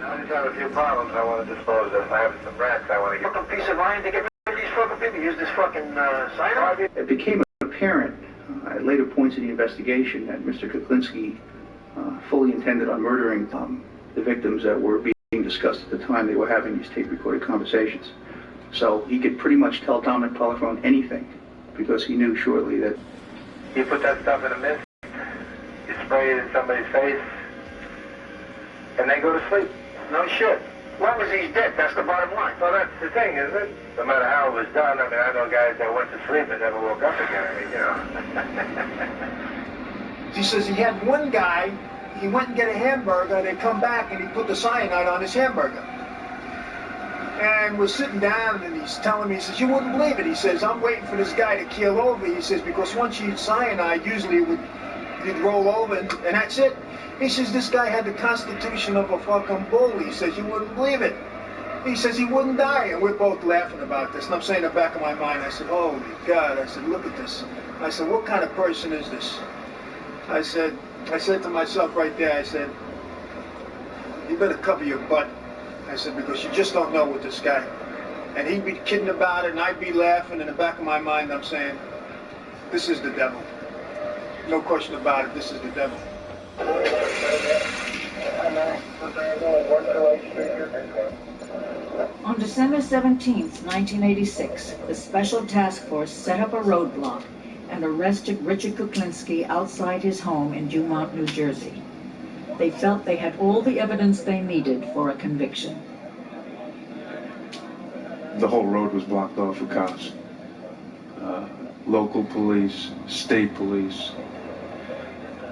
I just have a few problems I want to dispose of. I have some rats I want to get. Fucking piece of iron to get rid of these fucking people. Use this fucking cyanide. It became apparent at later points in the investigation that Mr. Kuklinski fully intended on murdering the victims that were being discussed at the time they were having these tape-recorded conversations. So he could pretty much tell Dominic Poliphone anything because he knew shortly that... You put that stuff in a mist, you spray it in somebody's face, and they go to sleep. No shit. As long as he's dead, that's the bottom line. Well, that's the thing, isn't it? No matter how it was done, I mean, I know guys that went to sleep and never woke up again. I mean, you know. He says he had one guy, he went and get a hamburger, they come back and he put the cyanide on his hamburger. And we're sitting down and he's telling me, he says, you wouldn't believe it. He says, I'm waiting for this guy to keel over. He says, because once you eat cyanide, usually you'd roll over and that's it. He says, this guy had the constitution of a fucking bull. He says, you wouldn't believe it. He says he wouldn't die. And we're both laughing about this. And I'm saying in the back of my mind, I said, holy God. I said, look at this. I said, what kind of person is this? I said to myself right there, I said, you better cover your butt. I said, because you just don't know with this guy. And he'd be kidding about it, and I'd be laughing. In the back of my mind, I'm saying, this is the devil. No question about it, this is the devil. On December 17th, 1986, the Special Task Force set up a roadblock and arrested Richard Kuklinski outside his home in Dumont, New Jersey. They felt they had all the evidence they needed for a conviction. The whole road was blocked off with cops. Local police, state police,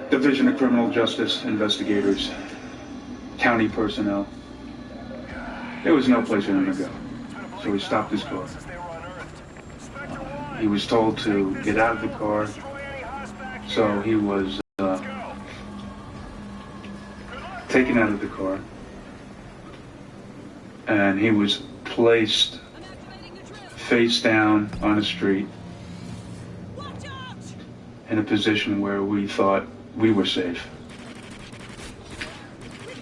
Division of Criminal Justice investigators, county personnel. There was no place for him to go. So he stopped his car. He was told to get out of the car. So he was taken out of the car. And he was placed face down on the street in a position where we thought we were safe.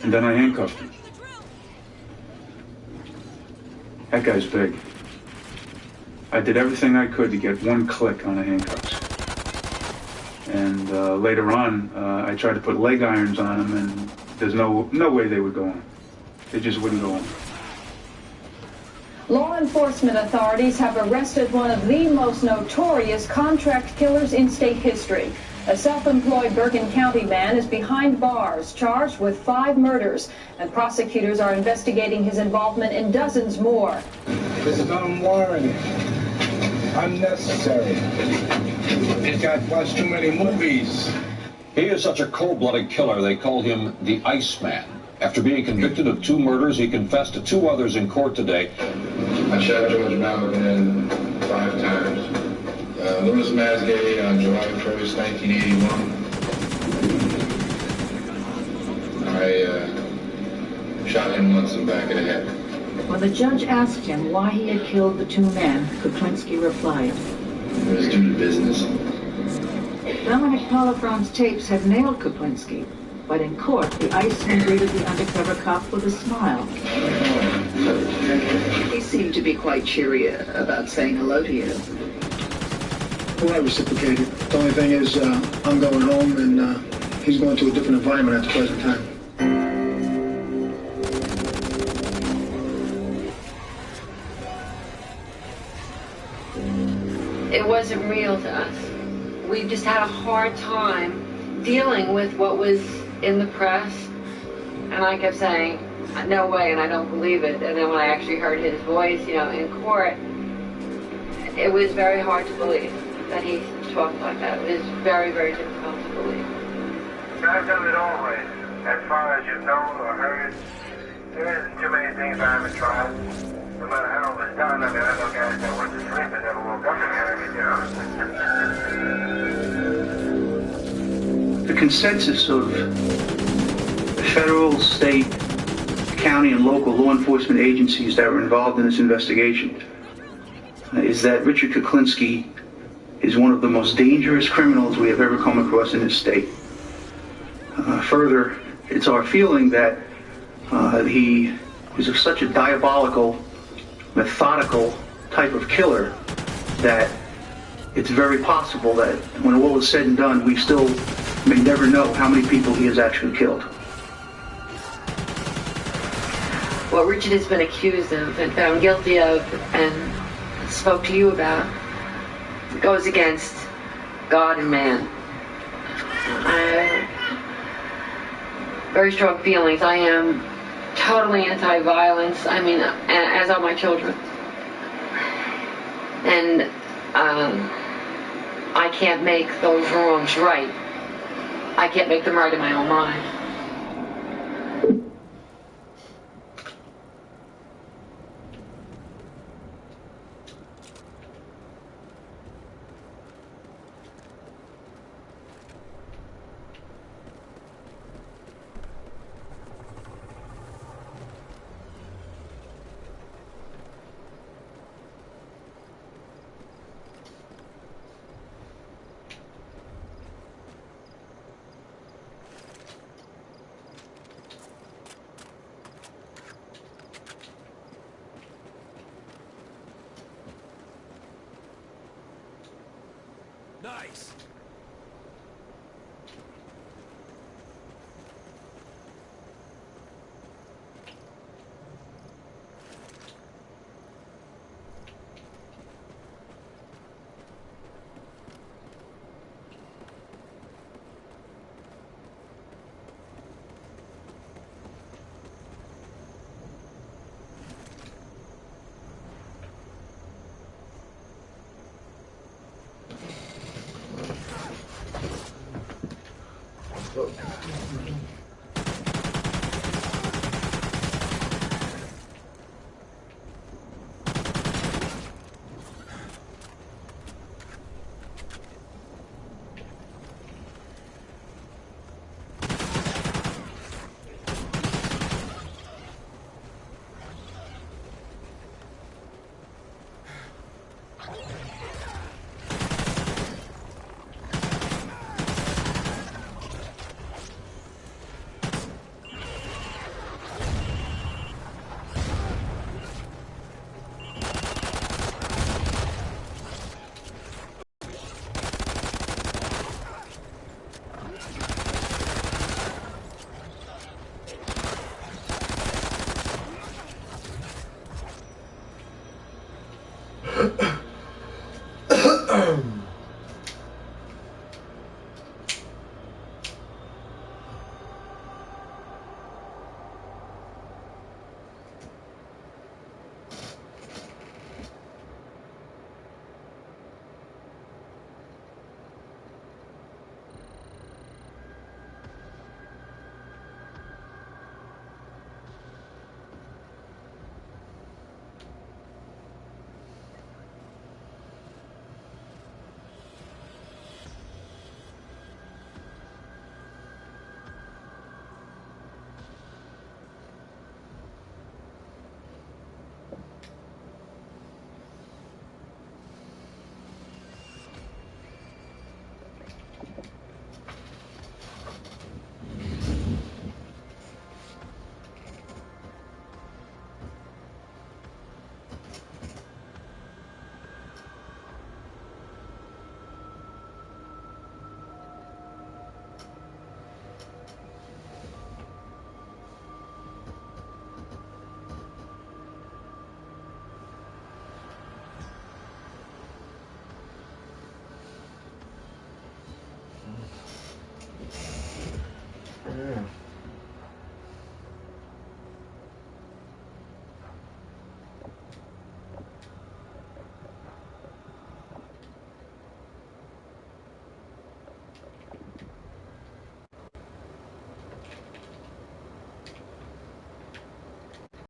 And then I handcuffed him. That guy's big. I did everything I could to get one click on the handcuffs. And later on, I tried to put leg irons on him, and there's no way they would go on. They just wouldn't go on. Law enforcement authorities have arrested one of the most notorious contract killers in state history. A self-employed Bergen County man is behind bars, charged with 5 murders, and prosecutors are investigating his involvement in dozens more. This is unwarranted, unnecessary. He's got watched too many movies. He is such a cold-blooded killer, they call him the Iceman. After being convicted of 2 murders, he confessed to 2 others in court today. I shot George Malvin 5 times. Louis Masgay on July 1st, 1981. I shot him once in the back of the head. When the judge asked him why he had killed the 2 men, Kuklinski replied, It was due to business. Dominic Poliphone's tapes had nailed Kuklinski, but in court, the Iceman greeted the undercover cop with a smile. He seemed to be quite cheery about saying hello to you. Well, I reciprocated. The only thing is, I'm going home and he's going to a different environment at the present time. It wasn't real to us. We just had a hard time dealing with what was in the press, and I kept saying, no way, and I don't believe it. And then when I actually heard his voice, you know, in court, it was very hard to believe that he talked like that. It was very, very difficult to believe. I've done it always. As far as you've known or heard, there isn't too many things I haven't tried. No matter how it was done, I mean, I know guys that went to sleep and never woke up again. I mean, you know. The consensus of federal, state, county, and local law enforcement agencies that were involved in this investigation is that Richard Kuklinski is one of the most dangerous criminals we have ever come across in this state. Further, it's our feeling that He is such a diabolical, methodical type of killer that it's very possible that when all is said and done, we still may never know how many people he has actually killed. What Richard has been accused of and found guilty of and spoke to you about goes against God and man. I have very strong feelings. I am totally anti-violence. I mean, as are my children. And I can't make those wrongs right. I can't make them right in my own mind. Nice.